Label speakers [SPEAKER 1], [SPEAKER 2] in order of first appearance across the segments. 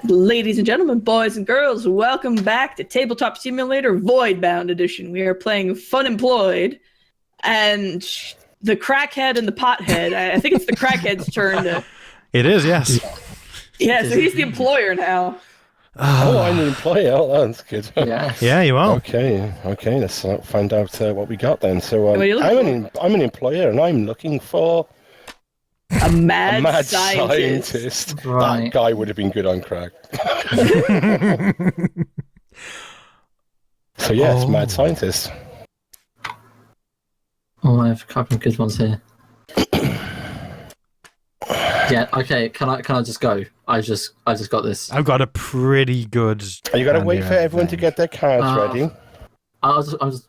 [SPEAKER 1] Ladies and gentlemen, boys and girls, welcome back to Tabletop Simulator Voidbound Edition. We are playing Funemployed, and the crackhead and the pothead. I think it's the crackhead's turn to...
[SPEAKER 2] It is, yes.
[SPEAKER 1] Yeah, so he's the employer now.
[SPEAKER 3] Oh, I'm the employer. Oh, that's good.
[SPEAKER 2] Yeah, you are.
[SPEAKER 3] Okay. Let's find out what we got then. So
[SPEAKER 1] What are you looking
[SPEAKER 3] I'm an employer, and I'm looking for
[SPEAKER 1] A mad
[SPEAKER 3] scientist.
[SPEAKER 4] Right.
[SPEAKER 3] That guy would have been good on crack. So yes, mad scientist.
[SPEAKER 4] Oh, I have a couple of good ones here. Yeah. Okay. Can I just go? I just got this.
[SPEAKER 2] I've got a pretty good...
[SPEAKER 3] You got to wait for everyone to get their cards ready.
[SPEAKER 4] I was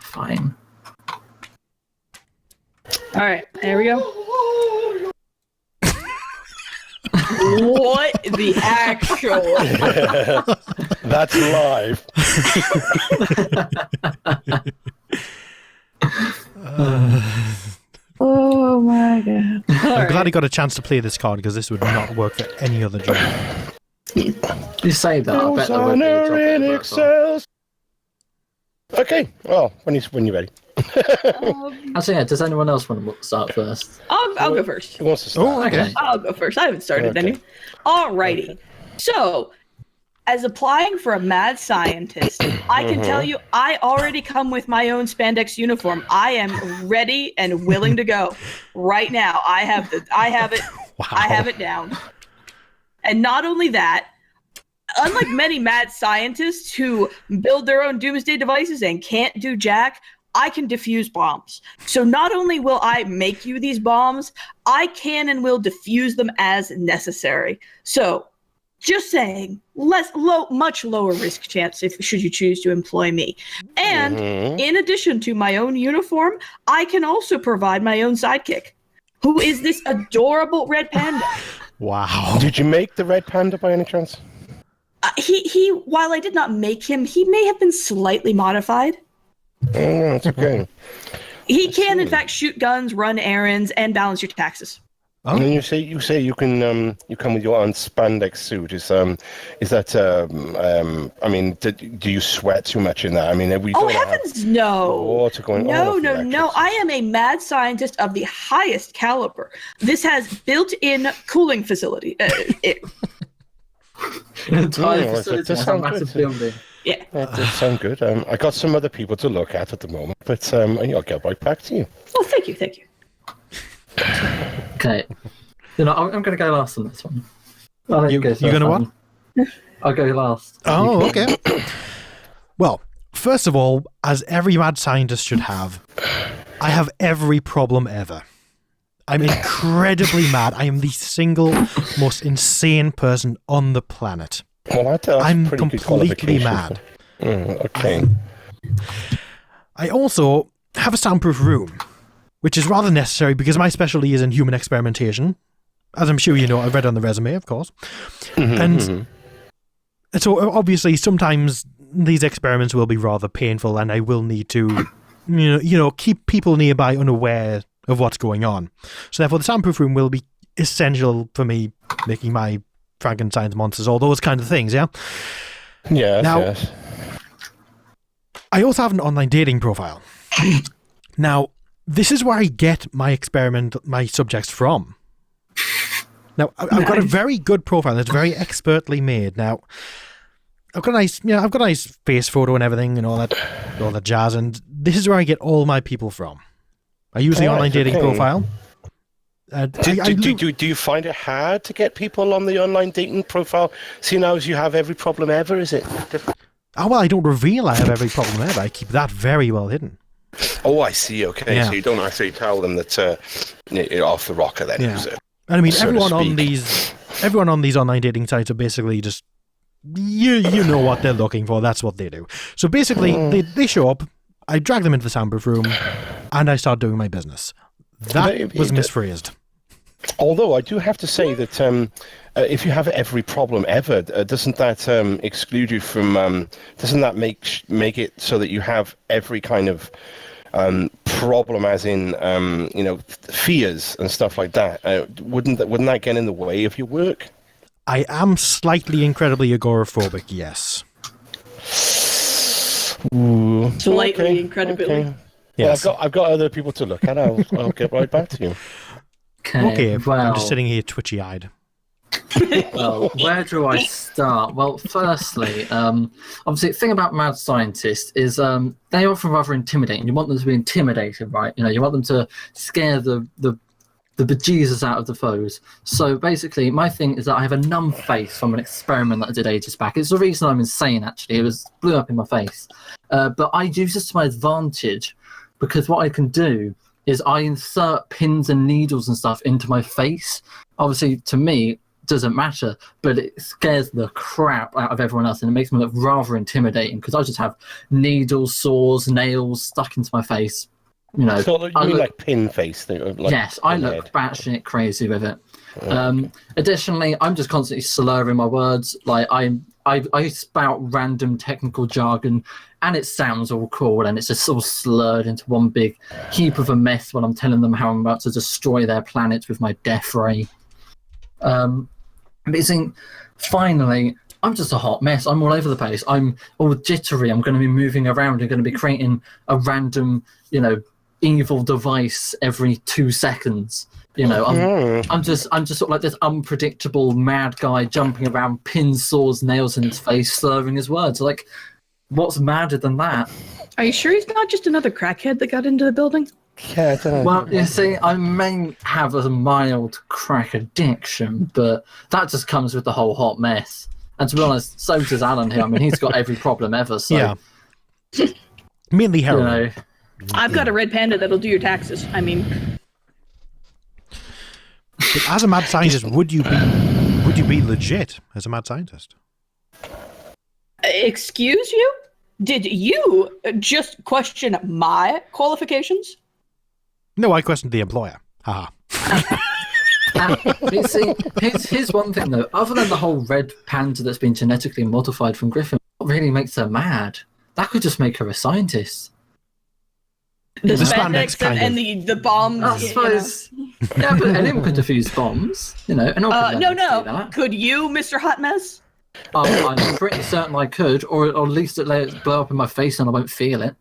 [SPEAKER 4] fine.
[SPEAKER 1] All right, here we go. What the actual?
[SPEAKER 3] That's live.
[SPEAKER 1] Oh my god!
[SPEAKER 2] I'm glad he got a chance to play this card because this would not work for any other job.
[SPEAKER 4] You say that. I bet there won't be a job that it works for.
[SPEAKER 3] Okay. Well, when you're ready.
[SPEAKER 4] Actually, yeah. Does anyone else want to start first?
[SPEAKER 1] I'll go first.
[SPEAKER 3] Who wants to start?
[SPEAKER 4] Oh, okay.
[SPEAKER 1] I'll go first. I haven't started any. Alrighty. Okay. So, as applying for a mad scientist, I can tell you I already come with my own spandex uniform. I am ready and willing to go right now. I have it.
[SPEAKER 2] Wow.
[SPEAKER 1] I have it down. And not only that, unlike many mad scientists who build their own doomsday devices and can't do jack, I can defuse bombs. So not only will I make you these bombs, I can and will defuse them as necessary. So, just saying, much lower risk chance should you choose to employ me. And in addition to my own uniform, I can also provide my own sidekick, who is this adorable red panda.
[SPEAKER 2] Wow.
[SPEAKER 3] Did you make the red panda by any chance?
[SPEAKER 1] He while I did not make him, he may have been slightly modified.
[SPEAKER 3] Oh, that's okay.
[SPEAKER 1] He can, in fact, shoot guns, run errands, and balance your taxes.
[SPEAKER 3] Oh. And then you say you can you come with your own spandex suit. Is that I mean, do you sweat too much in that? I mean, we
[SPEAKER 1] oh heavens, no!
[SPEAKER 3] Water going
[SPEAKER 1] No! I am a mad scientist of the highest caliber. This has built-in cooling facility.
[SPEAKER 4] Entire facility has a massive building.
[SPEAKER 1] Yeah.
[SPEAKER 3] That does sound good. I got some other people to look at the moment, but I'll get right back to you.
[SPEAKER 1] Oh, thank you.
[SPEAKER 4] Okay. I'm going to go last on this one.
[SPEAKER 2] You going to what?
[SPEAKER 4] I'll go last.
[SPEAKER 2] Oh, okay. Well, first of all, as every mad scientist should have, I have every problem ever. I'm incredibly mad. I am the single most insane person on the planet.
[SPEAKER 3] Well,
[SPEAKER 2] I'm completely mad.
[SPEAKER 3] Okay.
[SPEAKER 2] I also have a soundproof room, which is rather necessary because my specialty is in human experimentation. As I'm sure you know, I've read on the resume, of course. And so obviously sometimes these experiments will be rather painful and I will need to, keep people nearby unaware of what's going on. So therefore the soundproof room will be essential for me making my Frankenstein's monsters, all those kind of things, yeah?
[SPEAKER 3] Yes,
[SPEAKER 2] now,
[SPEAKER 3] yes.
[SPEAKER 2] I also have an online dating profile. Now, this is where I get my subjects from. Now, I've got a very good profile. It's very expertly made. Now, I've got a nice face photo and everything and all that jazz, and this is where I get all my people from. I use the online dating profile.
[SPEAKER 3] Do you find it hard to get people on the online dating profile? Seeing as you have every problem ever, is it?
[SPEAKER 2] Oh, well, I don't reveal I have every problem ever. I keep that very well hidden.
[SPEAKER 3] Oh, I see. Okay,
[SPEAKER 2] yeah.
[SPEAKER 3] So you don't actually tell them that you're off the rocker then, is it?
[SPEAKER 2] And I mean, everyone on these online dating sites are basically just, you know what they're looking for. That's what they do. So basically, they show up, I drag them into the soundproof room, and I start doing my business. That was misphrased.
[SPEAKER 3] Although I do have to say that if you have every problem ever, doesn't that exclude you from? Doesn't that make it so that you have every kind of problem, as in fears and stuff like that? Wouldn't that get in the way of your work?
[SPEAKER 2] I am slightly incredibly agoraphobic, yes.
[SPEAKER 3] Ooh.
[SPEAKER 1] Slightly, incredibly.
[SPEAKER 3] Okay.
[SPEAKER 2] Yes.
[SPEAKER 3] Well, I've got other people to look at. I'll get right back to you.
[SPEAKER 2] Okay,
[SPEAKER 4] well,
[SPEAKER 2] I'm just sitting here twitchy-eyed.
[SPEAKER 4] Well, where do I start? Well, firstly, obviously, the thing about mad scientists is they often rather intimidating. You want them to be intimidated, right? You want them to scare the bejesus out of the foes. So basically, my thing is that I have a numb face from an experiment that I did ages back. It's the reason I'm insane, actually. It blew up in my face. But I use this to my advantage because what I can do is I insert pins and needles and stuff into my face. Obviously, to me, doesn't matter, but it scares the crap out of everyone else, and it makes me look rather intimidating because I just have needles, saws, nails stuck into my face.
[SPEAKER 3] So you mean like pin face?
[SPEAKER 4] Yes, I look batshit crazy with it. Additionally, I'm just constantly slurring my words. Like I spout random technical jargon, and it sounds all cool, and it's just all slurred into one big heap of a mess when I'm telling them how I'm about to destroy their planet with my death ray. Amazing. Finally, I'm just a hot mess. I'm all over the place. I'm all jittery. I'm going to be moving around. I'm going to be creating a random, evil device every 2 seconds. I'm just sort of like this unpredictable mad guy jumping around, pins, saws, nails in his face, slurring his words. Like, what's madder than that?
[SPEAKER 1] Are you sure he's not just another crackhead that got into the building?
[SPEAKER 3] Yeah, I don't know.
[SPEAKER 4] Well, you see, I may have a mild crack addiction, but that just comes with the whole hot mess. And to be honest, so does Alan here. I mean, he's got every problem ever. So,
[SPEAKER 2] yeah. Mainly heroin.
[SPEAKER 1] I've got a red panda that'll do your taxes. I mean,
[SPEAKER 2] as a mad scientist, would you be legit as a mad scientist?
[SPEAKER 1] Excuse you? Did you just question my qualifications?
[SPEAKER 2] No, I questioned the employer. Haha.
[SPEAKER 4] You see, here's one thing though. Other than the whole red panda that's been genetically modified from Griffin, what really makes her mad? That could just make her a scientist.
[SPEAKER 1] The
[SPEAKER 2] spandex
[SPEAKER 1] spandex and the bombs.
[SPEAKER 4] I suppose. Yeah, but anyone could defuse bombs. And
[SPEAKER 1] No.
[SPEAKER 4] that.
[SPEAKER 1] Could you, Mr. Hot Mess?
[SPEAKER 4] I'm pretty certain I could, or at least it let it blow up in my face and I won't feel it.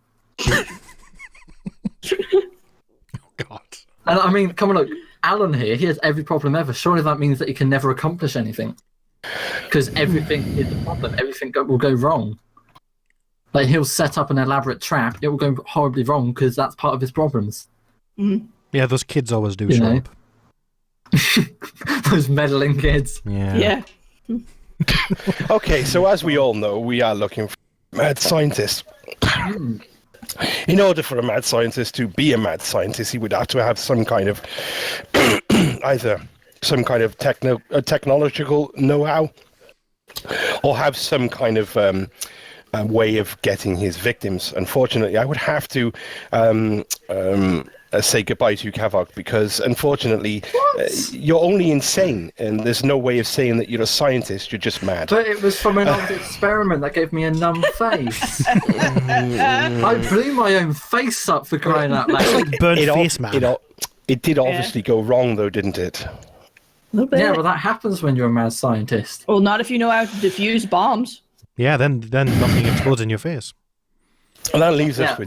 [SPEAKER 2] God.
[SPEAKER 4] And I mean, come on, look, Alan here, he has every problem ever. Surely that means that he can never accomplish anything. Because everything is a problem. Everything will go wrong. Like, he'll set up an elaborate trap. It will go horribly wrong because that's part of his problems.
[SPEAKER 1] Mm-hmm.
[SPEAKER 2] Yeah, those kids always do show up.
[SPEAKER 4] Those meddling kids.
[SPEAKER 2] Yeah.
[SPEAKER 3] Okay, so as we all know, we are looking for mad scientists. In order for a mad scientist to be a mad scientist, he would have to have some kind of either some kind of technological know-how, or have some kind of way of getting his victims. Unfortunately, I would have to say goodbye to you, Kavok, because unfortunately you're only insane, and there's no way of saying that you're a scientist. You're just mad.
[SPEAKER 4] But it was from an old experiment that gave me a numb face. I blew my own face up for crying out loud.
[SPEAKER 2] It's like burnt face, man.
[SPEAKER 3] It did obviously go wrong, though, didn't it?
[SPEAKER 1] A little bit.
[SPEAKER 4] Yeah, well, that happens when you're a mad scientist.
[SPEAKER 1] Well, not if you know how to defuse bombs.
[SPEAKER 2] Yeah, then nothing explodes in your face.
[SPEAKER 3] And that leaves us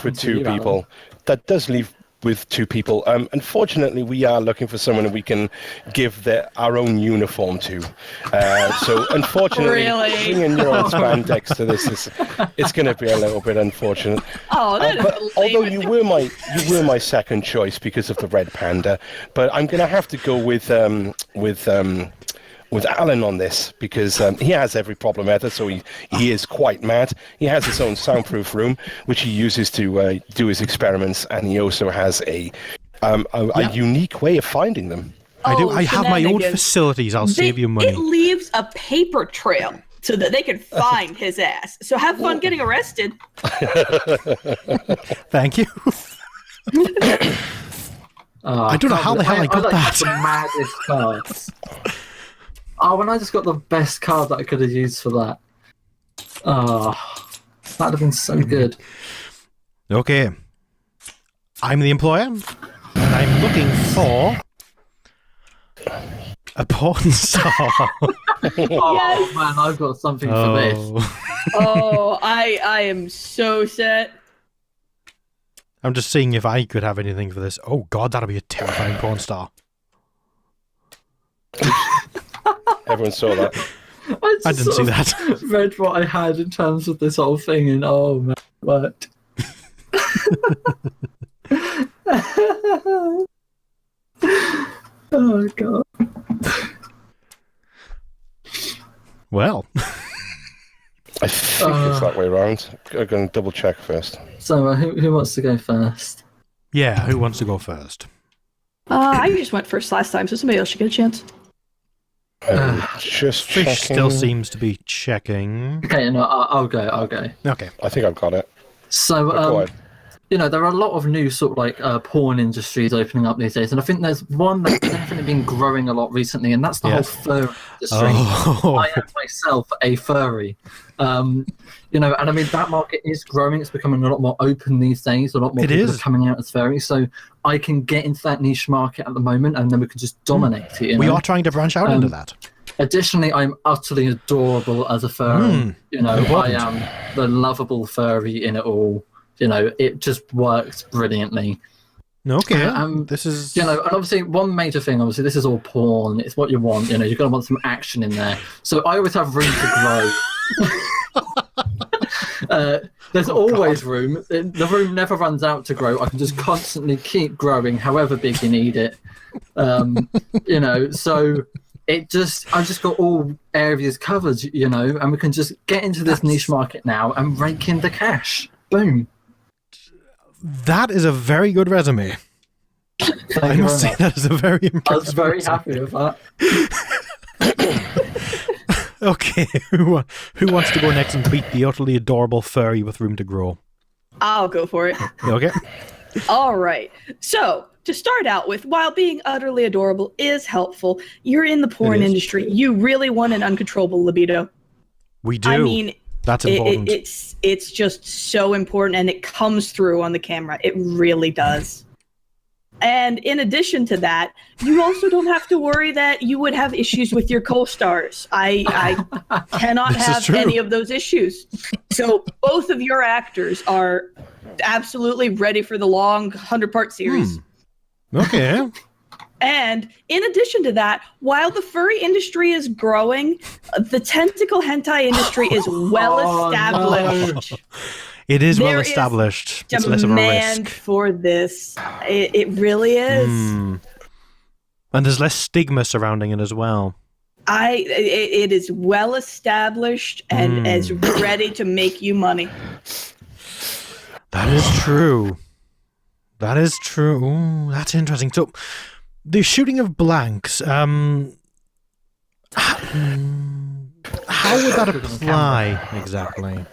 [SPEAKER 3] with two
[SPEAKER 4] you,
[SPEAKER 3] people.
[SPEAKER 4] Alan.
[SPEAKER 3] That does leave with two people. Unfortunately, we are looking for someone we can give our own uniform to. So, unfortunately, bringing your own spandex to this it's going to be a little bit unfortunate.
[SPEAKER 1] Oh,
[SPEAKER 3] but although you were my second choice because of the red panda, but I'm going to have to go with Alan on this because he has every problem ever, so he is quite mad. He has his own soundproof room, which he uses to do his experiments, and he also has a unique way of finding them.
[SPEAKER 2] I do. I have my own facilities. I'll save you money.
[SPEAKER 1] It leaves a paper trail so that they can find his ass. So have fun getting arrested.
[SPEAKER 2] Thank you. I don't know how the hell I got that.
[SPEAKER 4] The maddest cards. Oh, and I just got the best card that I could have used for that. Oh, that'd have been so good.
[SPEAKER 2] Okay. I'm the employer, and I'm looking for A porn star.
[SPEAKER 4] Oh man, I've got something for this.
[SPEAKER 1] Oh, I am so set.
[SPEAKER 2] I'm just seeing if I could have anything for this. Oh god, that'd be a terrifying porn star.
[SPEAKER 3] Everyone saw that.
[SPEAKER 2] I didn't see that.
[SPEAKER 4] Read what I had in terms of this whole thing, and oh man, what? Oh god.
[SPEAKER 2] Well.
[SPEAKER 3] I think it's that way around. I'm going to double check first.
[SPEAKER 4] So, who wants to go first?
[SPEAKER 2] Yeah, who wants to go first?
[SPEAKER 1] I just went first last time, so somebody else should get a chance.
[SPEAKER 3] Just
[SPEAKER 2] Fish
[SPEAKER 3] checking.
[SPEAKER 2] still seems to be checking.
[SPEAKER 4] Okay, no, I'll go.
[SPEAKER 2] Okay.
[SPEAKER 3] I think I've got it.
[SPEAKER 4] So,
[SPEAKER 3] Go ahead.
[SPEAKER 4] there are a lot of new sort of like porn industries opening up these days, and I think there's one that's definitely been growing a lot recently, and that's the whole furry industry.
[SPEAKER 2] Oh.
[SPEAKER 4] I am myself a furry, and I mean that market is growing. It's becoming a lot more open these days. A lot more people are coming out as furry, so I can get into that niche market at the moment, and then we can just dominate it.
[SPEAKER 2] We are trying to branch out into that.
[SPEAKER 4] Additionally, I'm utterly adorable as a furry. I am the lovable furry in it all. It just works brilliantly.
[SPEAKER 2] Okay. This is...
[SPEAKER 4] and obviously one major thing, obviously this is all porn. It's what you want, you're going to want some action in there. So I always have room to grow. There's always room. The room never runs out to grow. I can just constantly keep growing however big you need it. So... I've just got all areas covered, and we can just get into this niche market now and rake in the cash. Boom.
[SPEAKER 2] That is a very good resume. I must say that is a very impressive
[SPEAKER 4] I was very
[SPEAKER 2] resume.
[SPEAKER 4] happy with that.
[SPEAKER 2] Okay, who wants to go next and beat the utterly adorable furry with room to grow?
[SPEAKER 1] I'll go for it.
[SPEAKER 2] Okay.
[SPEAKER 1] All right. So, to start out with, while being utterly adorable is helpful, you're in the porn industry. You really want an uncontrollable libido.
[SPEAKER 2] We do.
[SPEAKER 1] I mean,
[SPEAKER 2] that's important.
[SPEAKER 1] It's just so important, and it comes through on the camera. It really does. And in addition to that, you also don't have to worry that you would have issues with your co-stars. I cannot have any of those issues. So both of your actors are absolutely ready for the long 100-part series.
[SPEAKER 2] Okay.
[SPEAKER 1] And in addition to that, while the furry industry is growing, the tentacle hentai industry is well established.
[SPEAKER 2] No. It is well established. It's less of a
[SPEAKER 1] demand
[SPEAKER 2] risk
[SPEAKER 1] for this. It really is.
[SPEAKER 2] And there's less stigma surrounding it as well.
[SPEAKER 1] It is well established and is ready to make you money.
[SPEAKER 2] That is true. That is true. Ooh, that's interesting. So, the shooting of blanks, how would that apply exactly?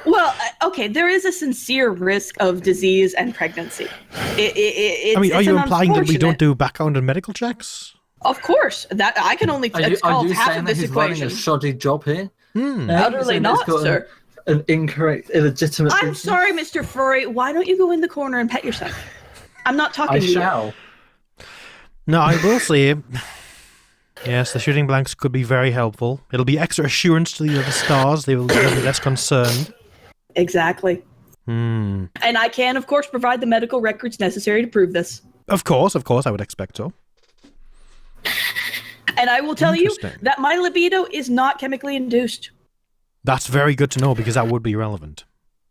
[SPEAKER 1] Well, okay, there is a sincere risk of disease and pregnancy.
[SPEAKER 2] Are you implying that we don't do background and medical checks?
[SPEAKER 1] Of course. That I can only solve half of this equation.
[SPEAKER 4] Running a shoddy job here?
[SPEAKER 1] Utterly not, sir.
[SPEAKER 4] An incorrect, illegitimate...
[SPEAKER 1] I'm sorry, Mr. Furry. Why don't you go in the corner and pet yourself? I'm not talking to you.
[SPEAKER 4] I shall.
[SPEAKER 2] No, I will say, yes, the shooting blanks could be very helpful. It'll be extra assurance to the other stars. They will be less concerned.
[SPEAKER 1] Exactly. And I can, of course, provide the medical records necessary to prove this.
[SPEAKER 2] Of course, I would expect so.
[SPEAKER 1] And I will tell you that my libido is not chemically induced.
[SPEAKER 2] That's very good to know because that would be relevant.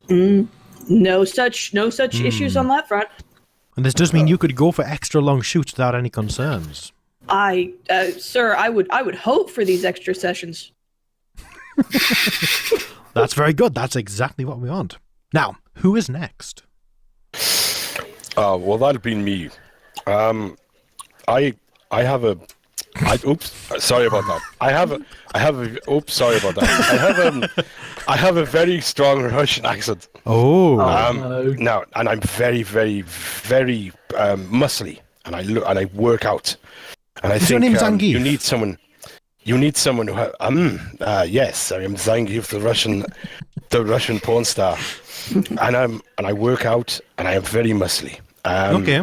[SPEAKER 1] No such issues on that front.
[SPEAKER 2] And this does mean you could go for extra long shoots without any concerns.
[SPEAKER 1] Sir, I would hope for these extra sessions.
[SPEAKER 2] That's very good. That's exactly what we want. Now, who is next?
[SPEAKER 3] Well, that'd be me. Oops, sorry about that. I have a very strong Russian accent.
[SPEAKER 2] Oh.
[SPEAKER 3] Now, and I'm very, very, very muscly, and I work out. And I think
[SPEAKER 2] your name Zangief?
[SPEAKER 3] You need someone who. Yes, I am Zangief, the Russian porn star, and I work out, and I am very muscly.
[SPEAKER 2] Okay.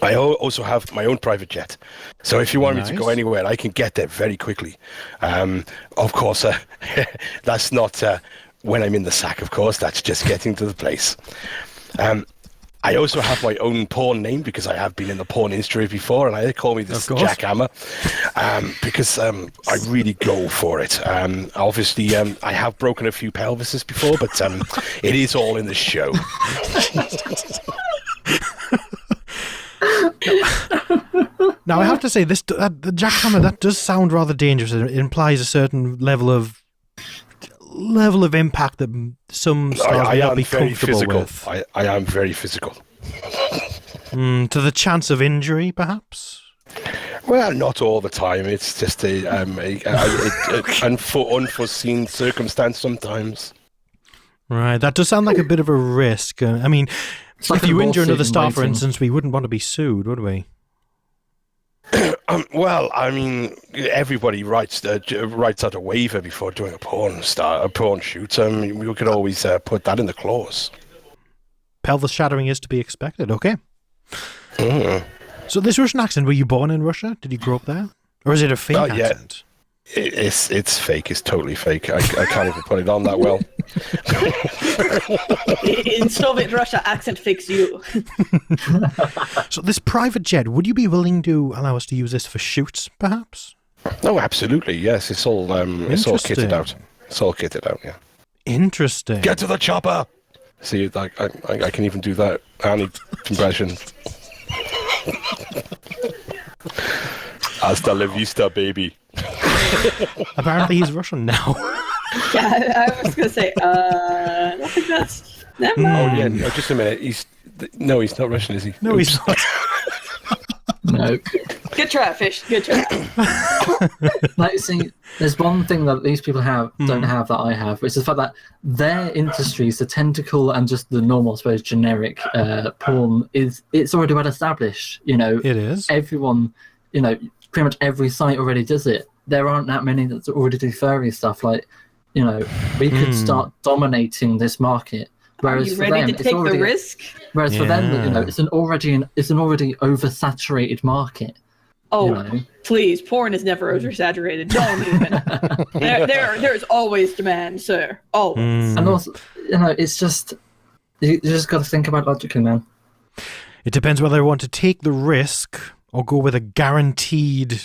[SPEAKER 3] I also have my own private jet. So if you want me to go
[SPEAKER 2] Nice.
[SPEAKER 3] anywhere, I can get there very quickly. Of course, that's not when I'm in the sack, of course. That's just getting to the place. I also have my own porn name because I have been in the porn industry before, and they call me this
[SPEAKER 2] Of course.
[SPEAKER 3] Jackhammer because I really go for it. Obviously, I have broken a few pelvises before, but it is all in the show.
[SPEAKER 2] Now, I have to say, the jackhammer, that does sound rather dangerous. It implies a certain level of impact that some stars
[SPEAKER 3] I
[SPEAKER 2] may not
[SPEAKER 3] am
[SPEAKER 2] be
[SPEAKER 3] very
[SPEAKER 2] comfortable
[SPEAKER 3] physical.
[SPEAKER 2] with.
[SPEAKER 3] I am very physical.
[SPEAKER 2] To the chance of injury, perhaps?
[SPEAKER 3] Well, not all the time. It's just a unforeseen circumstance sometimes.
[SPEAKER 2] Right, that does sound like a bit of a risk. I mean,
[SPEAKER 4] like
[SPEAKER 2] if you
[SPEAKER 4] a
[SPEAKER 2] injure another
[SPEAKER 4] lawsuit in
[SPEAKER 2] star, for
[SPEAKER 4] waiting.
[SPEAKER 2] instance, we wouldn't want to be sued, would we?
[SPEAKER 3] Well, I mean, everybody writes out a waiver before doing a porn shoot. We could always put that in the clause.
[SPEAKER 2] Pelvis shattering is to be expected. Okay.
[SPEAKER 3] Mm.
[SPEAKER 2] So this Russian accent, were you born in Russia? Did you grow up there? Or is it a fake
[SPEAKER 3] Not yet.
[SPEAKER 2] accent?
[SPEAKER 3] It's fake. It's totally fake. I can't even put it on that well.
[SPEAKER 1] In Soviet Russia, accent fix you.
[SPEAKER 2] So this private jet, would you be willing to allow us to use this for shoots, perhaps?
[SPEAKER 3] No, absolutely. Yes, it's all kitted out.
[SPEAKER 2] Interesting.
[SPEAKER 3] It's all kitted out. Yeah.
[SPEAKER 2] Interesting.
[SPEAKER 3] Get to the chopper. See, like I can even do that. Any impression. Hasta la vista, baby.
[SPEAKER 2] Apparently he's Russian now.
[SPEAKER 1] Yeah, I was gonna say, I don't think that's. Never mind.
[SPEAKER 3] Oh yeah, no, just a minute. He's not Russian, is he?
[SPEAKER 2] No, he's not.
[SPEAKER 4] No.
[SPEAKER 1] Good try, fish. Good try.
[SPEAKER 4] Like, see, there's one thing that these people don't have that I have, which is the fact that their industries, the tentacle and just the normal, I suppose, generic porn, it's already well established. You know,
[SPEAKER 2] It is.
[SPEAKER 4] everyone, you know, pretty much every site already does it. There aren't that many that already do furry stuff. Like, you know, we could start dominating this market.
[SPEAKER 1] Are
[SPEAKER 4] Whereas
[SPEAKER 1] you
[SPEAKER 4] for
[SPEAKER 1] ready
[SPEAKER 4] them,
[SPEAKER 1] to
[SPEAKER 4] it's
[SPEAKER 1] take
[SPEAKER 4] already,
[SPEAKER 1] the risk?
[SPEAKER 4] Whereas for them, you know,
[SPEAKER 2] Yeah.
[SPEAKER 4] it's an already oversaturated market.
[SPEAKER 1] Oh,
[SPEAKER 4] You know.
[SPEAKER 1] please. Porn is never oversaturated. Don't even. There's always demand, sir. Always.
[SPEAKER 4] And also, you know, it's just you just got to think about logically, man.
[SPEAKER 2] It depends whether I want to take the risk or go with a guaranteed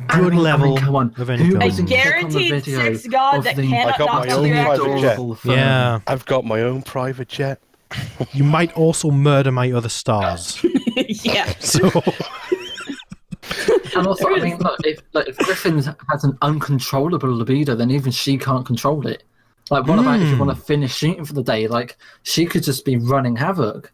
[SPEAKER 2] good level
[SPEAKER 4] come on.
[SPEAKER 2] of
[SPEAKER 4] Who
[SPEAKER 2] income.
[SPEAKER 1] A
[SPEAKER 4] wasn't-
[SPEAKER 1] guaranteed
[SPEAKER 4] Click on the video
[SPEAKER 1] sex god
[SPEAKER 4] of
[SPEAKER 1] that
[SPEAKER 4] the-
[SPEAKER 1] cannot
[SPEAKER 3] I got
[SPEAKER 1] knock
[SPEAKER 3] my
[SPEAKER 1] on
[SPEAKER 3] own
[SPEAKER 1] the
[SPEAKER 3] private
[SPEAKER 1] actual.
[SPEAKER 3] jet.
[SPEAKER 4] Adorable phone.
[SPEAKER 2] Yeah.
[SPEAKER 3] I've got my own private jet.
[SPEAKER 2] You might also murder my other stars.
[SPEAKER 1] Yeah.
[SPEAKER 2] So
[SPEAKER 4] And also, I mean, look, if Griffin has an uncontrollable libido, then even she can't control it. Like, what about if you want to finish shooting for the day? Like, she could just be running havoc.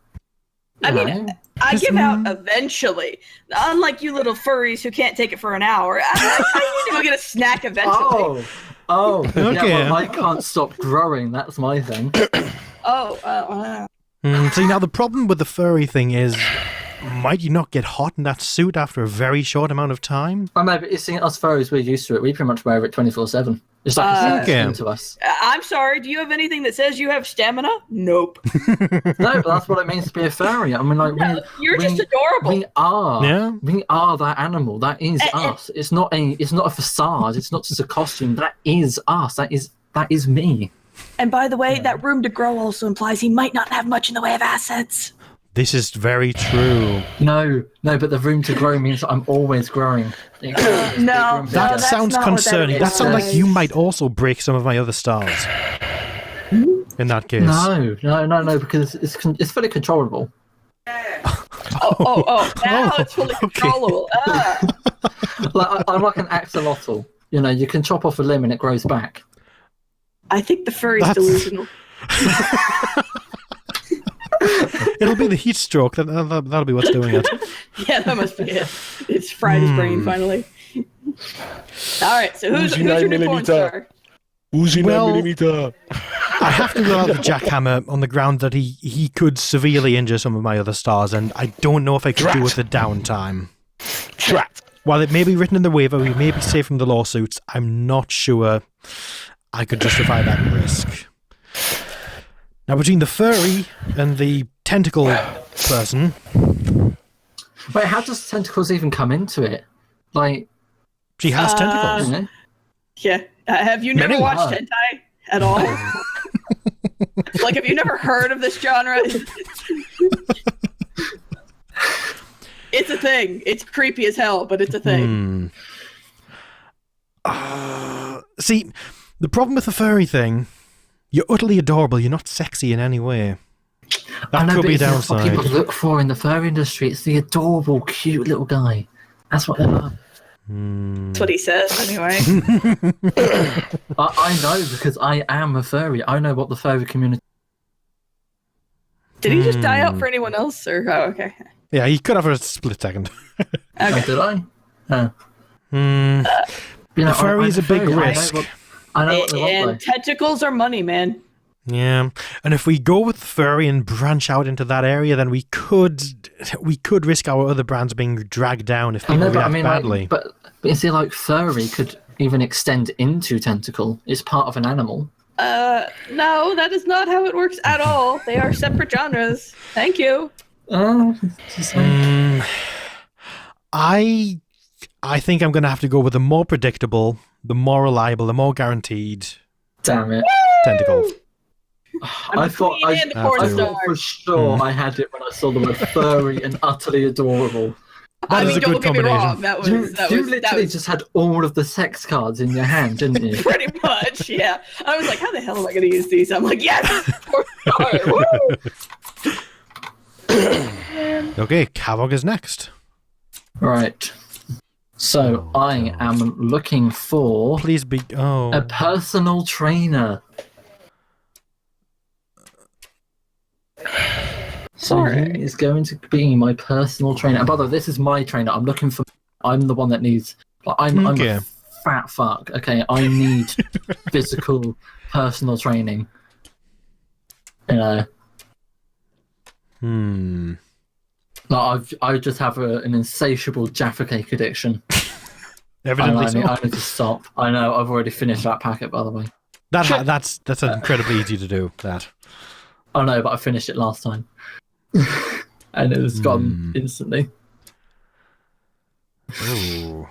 [SPEAKER 1] I
[SPEAKER 4] you
[SPEAKER 1] mean,
[SPEAKER 4] know?
[SPEAKER 1] I give out eventually. Unlike you little furries who can't take it for an hour, I need to go get a snack eventually.
[SPEAKER 4] Oh,
[SPEAKER 2] Okay.
[SPEAKER 4] yeah, well, I can't stop growing. That's my thing.
[SPEAKER 2] See, now the problem with the furry thing is, might you not get hot in that suit after a very short amount of time?
[SPEAKER 4] I know, but you see, us furries, we're used to it. We pretty much wear it 24/7. It's like a
[SPEAKER 2] Okay.
[SPEAKER 4] second to us.
[SPEAKER 1] I'm sorry, do you have anything that says you have stamina? Nope.
[SPEAKER 4] No, but that's what it means to be a furry. I mean, like,
[SPEAKER 1] You're just adorable.
[SPEAKER 4] We are.
[SPEAKER 2] Yeah.
[SPEAKER 4] We are that animal. That is us. It's not a facade. It's not just a costume. That is us. That is me.
[SPEAKER 1] And by the way, that room to grow also implies he might not have much in the way of assets.
[SPEAKER 2] This is very true.
[SPEAKER 4] No, but the room to grow means I'm always growing.
[SPEAKER 1] No,
[SPEAKER 2] That
[SPEAKER 1] that's
[SPEAKER 2] sounds
[SPEAKER 1] not what that
[SPEAKER 2] concerning. That
[SPEAKER 1] is.
[SPEAKER 2] sounds like you might also break some of my other stars. In that case.
[SPEAKER 4] No, because it's fully controllable.
[SPEAKER 1] Now it's fully controllable.
[SPEAKER 4] Like, I'm like an axolotl. You know, you can chop off a limb and it grows back.
[SPEAKER 1] I think the furry's
[SPEAKER 2] That's-
[SPEAKER 1] delusional.
[SPEAKER 2] It'll be the heat stroke. That'll be what's doing it.
[SPEAKER 1] Yeah, that must be it. It's fried his brain finally. All right, so who's
[SPEAKER 3] Uzi
[SPEAKER 1] your
[SPEAKER 3] 9
[SPEAKER 1] new porn
[SPEAKER 3] millimeter.
[SPEAKER 1] star?
[SPEAKER 3] Uzi
[SPEAKER 2] Well-
[SPEAKER 3] 9mm.
[SPEAKER 2] I have to rule out the jackhammer on the ground that he could severely injure some of my other stars, and I don't know if I could do with the downtime.
[SPEAKER 3] Drat.
[SPEAKER 2] While it may be written in the waiver, we may be safe from the lawsuits, I'm not sure I could justify that risk. Now, between the furry and the tentacle person,
[SPEAKER 4] Wait, how does tentacles even come into it? Like,
[SPEAKER 2] She has tentacles.
[SPEAKER 4] you know?
[SPEAKER 1] Yeah. Have you never
[SPEAKER 2] Many.
[SPEAKER 1] watched hentai at all? Like, have you never heard of this genre? It's a thing. It's creepy as hell, but it's a thing.
[SPEAKER 2] See, the problem with the furry thing, you're utterly adorable. You're not sexy in any way.
[SPEAKER 4] I
[SPEAKER 2] That
[SPEAKER 4] know,
[SPEAKER 2] could
[SPEAKER 4] but
[SPEAKER 2] be a
[SPEAKER 4] it's what
[SPEAKER 2] downside.
[SPEAKER 4] people look for in the furry industry. It's the adorable, cute little guy. That's what they love.
[SPEAKER 1] That's what he says, anyway.
[SPEAKER 4] I know because I am a furry. I know what the furry community.
[SPEAKER 1] Did he just die out for anyone else? Or okay.
[SPEAKER 2] Yeah, he could have for a split second.
[SPEAKER 1] Okay.
[SPEAKER 4] Did I? You
[SPEAKER 2] The furry is a big risk.
[SPEAKER 4] I know what they want,
[SPEAKER 1] And
[SPEAKER 4] though.
[SPEAKER 1] tentacles are money, man.
[SPEAKER 2] Yeah, and if we go with furry and branch out into that area, then we could risk our other brands being dragged down if
[SPEAKER 4] I
[SPEAKER 2] people
[SPEAKER 4] know, but
[SPEAKER 2] react
[SPEAKER 4] I mean,
[SPEAKER 2] badly.
[SPEAKER 4] but you see, like furry could even extend into tentacle. It's part of an animal.
[SPEAKER 1] No, that is not how it works at all. They are separate genres. Thank you.
[SPEAKER 4] Just like,
[SPEAKER 2] I think I'm going to have to go with the more predictable, the more reliable, the more guaranteed
[SPEAKER 4] damn it!
[SPEAKER 2] tentacle.
[SPEAKER 4] I thought
[SPEAKER 1] Queen and the porn
[SPEAKER 2] I
[SPEAKER 1] star.
[SPEAKER 4] thought for sure I had it when I saw the word furry and utterly adorable.
[SPEAKER 2] That is a
[SPEAKER 1] don't
[SPEAKER 2] good
[SPEAKER 1] get me
[SPEAKER 2] combination.
[SPEAKER 1] wrong. That
[SPEAKER 4] You
[SPEAKER 1] was
[SPEAKER 4] literally just had all of the sex cards in your hand, didn't you?
[SPEAKER 1] pretty much, yeah. I was like, how the hell am I going to use these? I'm like, yes, porn star. Woo!
[SPEAKER 2] Okay, Kavog is next.
[SPEAKER 4] Right. So I am looking for
[SPEAKER 2] Please be. Oh.
[SPEAKER 4] a personal trainer. So he is going to be my personal trainer. And by the way, this is my trainer. I'm looking for. I'm the one that needs. I'm
[SPEAKER 2] Okay.
[SPEAKER 4] a fat fuck. Okay, I need physical personal training. You know, I just have an insatiable Jaffa cake addiction.
[SPEAKER 2] Evidently so.
[SPEAKER 4] I need to stop. I know. I've already finished that packet, by the way.
[SPEAKER 2] That's incredibly easy to do. That.
[SPEAKER 4] I know, but I finished it last time. And it was gone instantly.
[SPEAKER 2] Ooh.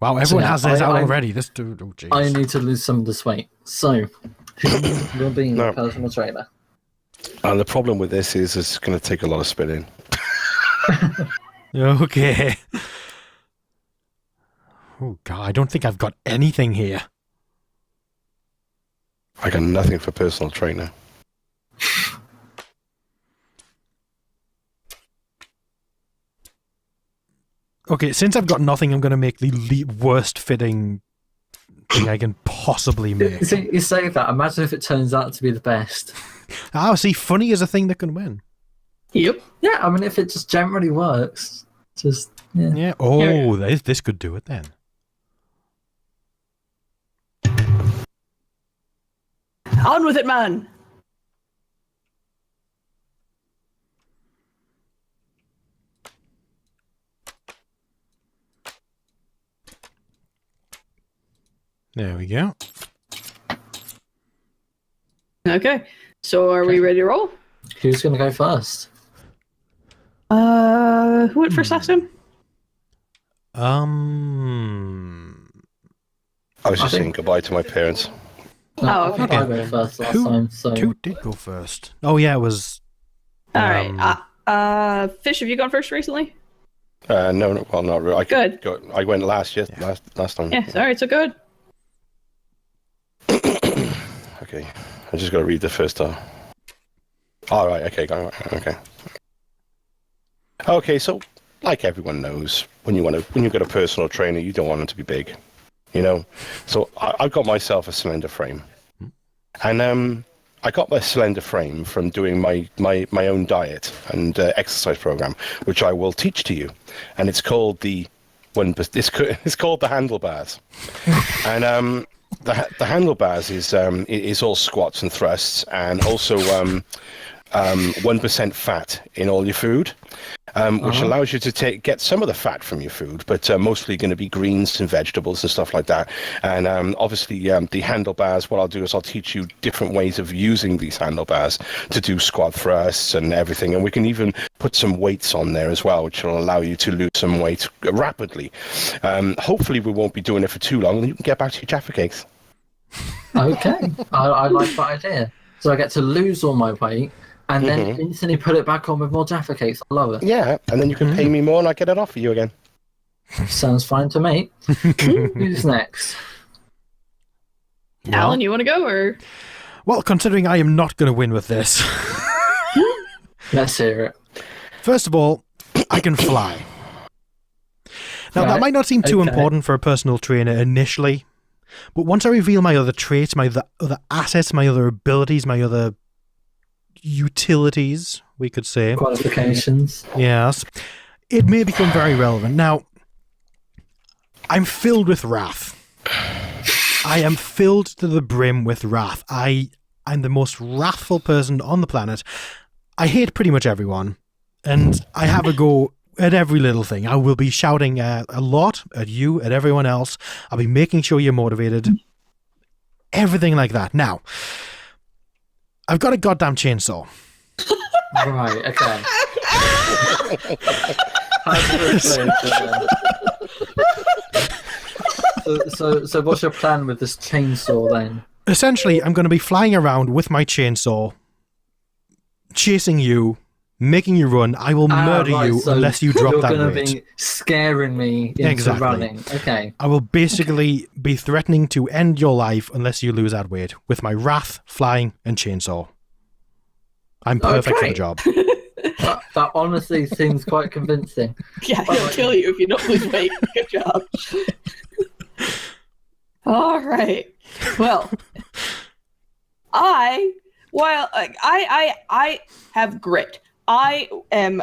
[SPEAKER 2] Wow, everyone
[SPEAKER 4] yeah,
[SPEAKER 2] has theirs out
[SPEAKER 4] I-
[SPEAKER 2] already. This dude, oh jeez.
[SPEAKER 4] I need to lose some of this weight. So, who will be
[SPEAKER 3] No.
[SPEAKER 4] my personal trainer?
[SPEAKER 3] And the problem with this is it's going to take a lot of spinning.
[SPEAKER 2] Okay. Oh god, I don't think I've got anything here.
[SPEAKER 3] I got nothing for personal trainer.
[SPEAKER 2] Okay, since I've got nothing, I'm going to make the worst fitting thing I can possibly make.
[SPEAKER 4] See, you say that. Imagine if it turns out to be the best.
[SPEAKER 2] Ah, see, funny is a thing that can win.
[SPEAKER 1] Yep.
[SPEAKER 4] Yeah, I mean, if it just generally works, just yeah.
[SPEAKER 2] Yeah. Oh, this could do it then.
[SPEAKER 1] On with it, man.
[SPEAKER 2] There we go.
[SPEAKER 1] Okay. So are we ready to roll?
[SPEAKER 4] Who's going to go first?
[SPEAKER 1] Who went first last time?
[SPEAKER 3] I was just
[SPEAKER 4] think-
[SPEAKER 3] saying goodbye to my parents.
[SPEAKER 1] Oh,
[SPEAKER 4] I think
[SPEAKER 2] okay.
[SPEAKER 4] I went first last
[SPEAKER 2] Who-
[SPEAKER 4] time. So
[SPEAKER 2] Who did go first? Oh yeah, it was.
[SPEAKER 1] All right. Fish, have you gone first recently?
[SPEAKER 3] No, well, not really.
[SPEAKER 1] Good.
[SPEAKER 3] I went last last time.
[SPEAKER 1] Yes. All right. So good.
[SPEAKER 3] Okay, I just got to read the first. All right. Okay. Okay. Okay. So, like everyone knows, when you get a personal trainer, you don't want them to be big, you know. So I got myself a slender frame, and I got my slender frame from doing my own diet and exercise program, which I will teach to you, and it's called it's called the handlebars, and the handlebars is all squats and thrusts, and also 1% fat in all your food, which allows you to get some of the fat from your food, but mostly going to be greens and vegetables and stuff like that. And obviously, the handlebars, what I'll do is I'll teach you different ways of using these handlebars to do squat thrusts and everything. And we can even put some weights on there as well, which will allow you to lose some weight rapidly. Hopefully, we won't be doing it for too long, and you can get back to your Jaffa cakes.
[SPEAKER 4] Okay, I like that idea. So I get to lose all my weight and then instantly put it back on with more Jaffa cakes. I love it.
[SPEAKER 3] Yeah, and then you can pay me more and I get it off for you again.
[SPEAKER 4] Sounds fine to me. Who's next?
[SPEAKER 1] Alan, you want to go or?
[SPEAKER 2] Well, considering I am not going to win with this,
[SPEAKER 4] Let's hear it.
[SPEAKER 2] first of all, I can fly. Now, that might not seem too important for a personal trainer initially, but once I reveal my other traits, my other assets, my other abilities, my other utilities, we could say.
[SPEAKER 4] Qualifications.
[SPEAKER 2] Yes. It may become very relevant. Now, I'm filled with wrath. I am filled to the brim with wrath. I'm the most wrathful person on the planet. I hate pretty much everyone, and I have a go at every little thing. I will be shouting a lot at you, at everyone else. I'll be making sure you're motivated. Everything like that. Now, I've got a goddamn chainsaw.
[SPEAKER 4] Right, okay. How do we explain to them? So what's your plan with this chainsaw then?
[SPEAKER 2] Essentially, I'm going to be flying around with my chainsaw, chasing you, making you run. I will murder you unless you drop that weight.
[SPEAKER 4] You're going to be scaring me into running. Okay.
[SPEAKER 2] I will basically be threatening to end your life unless you lose that weight with my wrath, flying, and chainsaw. I'm perfect for the job.
[SPEAKER 4] That honestly seems quite convincing.
[SPEAKER 1] Yeah, he'll kill you if you don't lose weight. Good job. All right. Well, I have grit. I am,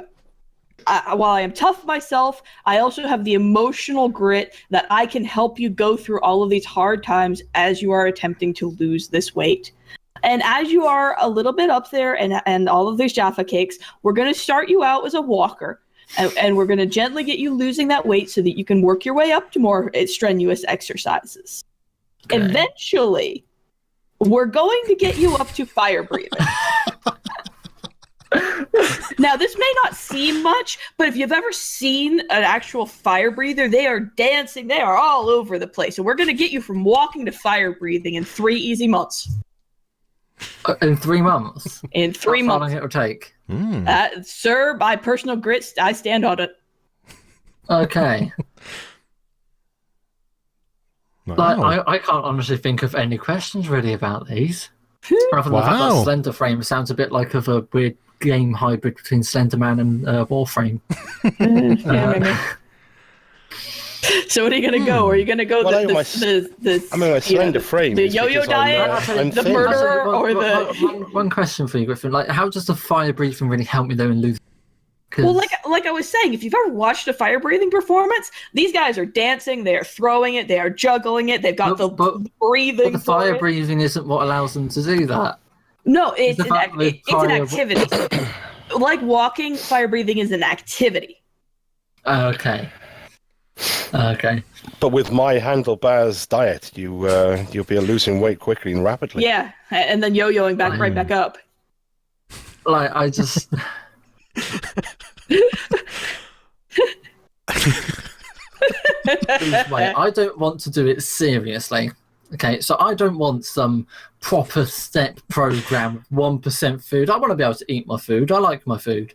[SPEAKER 1] while I am tough myself, I also have the emotional grit that I can help you go through all of these hard times as you are attempting to lose this weight. And as you are a little bit up there and all of these Jaffa cakes, we're going to start you out as a walker. And we're going to gently get you losing that weight so that you can work your way up to more strenuous exercises. Okay. Eventually, we're going to get you up to fire breathing. Now, this may not seem much, but if you've ever seen an actual fire breather, they are dancing. They are all over the place. And we're going to get you from walking to fire breathing in 3 easy months.
[SPEAKER 4] In 3 months?
[SPEAKER 1] In 3 months.
[SPEAKER 4] How long it will take?
[SPEAKER 1] Sir, my personal grit, I stand on it.
[SPEAKER 4] Okay.
[SPEAKER 2] Wow.
[SPEAKER 4] I can't honestly think of any questions really about these. Rather than the fact that Slender Frame sounds a bit like a weird game hybrid between Slenderman and Warframe.
[SPEAKER 1] So what are you going to go? Are you going to go
[SPEAKER 3] my Slender Frame.
[SPEAKER 1] The yo-yo diet, the murderer, or the...
[SPEAKER 4] One question for you, Griffin. Like, how does the fire breathing really help me though in losing?
[SPEAKER 1] Well, like I was saying, if you've ever watched a fire breathing performance, these guys are dancing, they are throwing it, they are juggling it, they've got the breathing.
[SPEAKER 4] But the fire breathing isn't what allows them to do that.
[SPEAKER 1] No, it's an activity. Like walking, fire breathing is an activity.
[SPEAKER 4] Okay.
[SPEAKER 3] But with my handlebars diet, you'll be losing weight quickly and rapidly.
[SPEAKER 1] Yeah, and then yo-yoing right back up.
[SPEAKER 4] Like, I just... I don't want to do it seriously. Okay, so I don't want some proper step program, 1% food. I want to be able to eat my food. I like my food.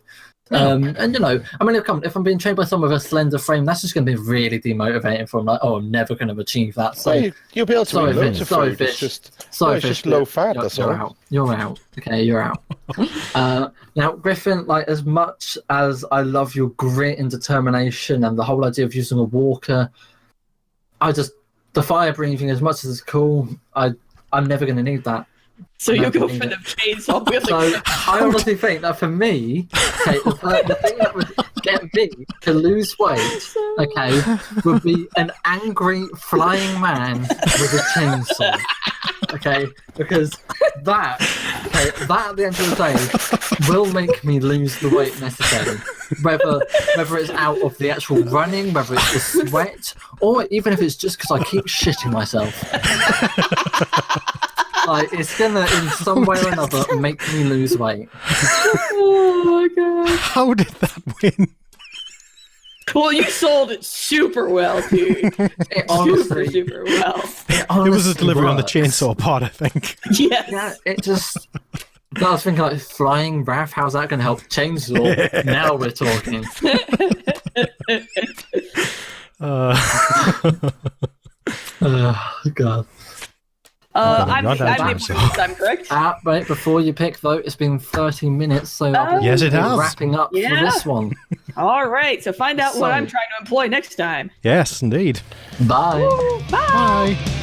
[SPEAKER 4] And you know, I mean, if I'm being trained by someone with a slender frame, that's just going to be really demotivating for them. Like, I'm never going to achieve that. So
[SPEAKER 3] you'll be able to eat loads of food. It's just low fat. That's all.
[SPEAKER 4] You're out. Okay, you're out. Now, Griffin, like, as much as I love your grit and determination and the whole idea of using a walker, the fire breathing, as much as it's cool, I'm never going to need that.
[SPEAKER 1] So you'll go for the chainsaw wielding.
[SPEAKER 4] So I honestly think that for me, okay, the thing that would get me to lose weight, okay, would be an angry flying man with a chainsaw. Okay, because that okay, that at the end of the day will make me lose the weight necessary. Whether it's out of the actual running, whether it's the sweat, or even if it's just because I keep shitting myself. Like, it's gonna, in some way or another, make me lose weight.
[SPEAKER 1] Oh my god.
[SPEAKER 2] How did that win?
[SPEAKER 1] Well, you sold it super well, dude.
[SPEAKER 4] It honestly,
[SPEAKER 1] super well.
[SPEAKER 2] It was a delivery on the chainsaw pod, I think.
[SPEAKER 1] Yes.
[SPEAKER 4] Yeah, it just. I was thinking, like, flying Raph, how's that going to help chainsaw? Now we're talking. God.
[SPEAKER 1] I'm
[SPEAKER 2] not that
[SPEAKER 1] able
[SPEAKER 2] time,
[SPEAKER 1] to I'm correct.
[SPEAKER 4] Wait, before you pick, though, it's been 30 minutes, so I'll be
[SPEAKER 2] Yes, it has.
[SPEAKER 4] wrapping up for this one.
[SPEAKER 1] All right, so find out what
[SPEAKER 4] So-
[SPEAKER 1] I'm trying to employ next time.
[SPEAKER 2] Yes, indeed.
[SPEAKER 4] Bye.
[SPEAKER 1] Bye.
[SPEAKER 2] Bye.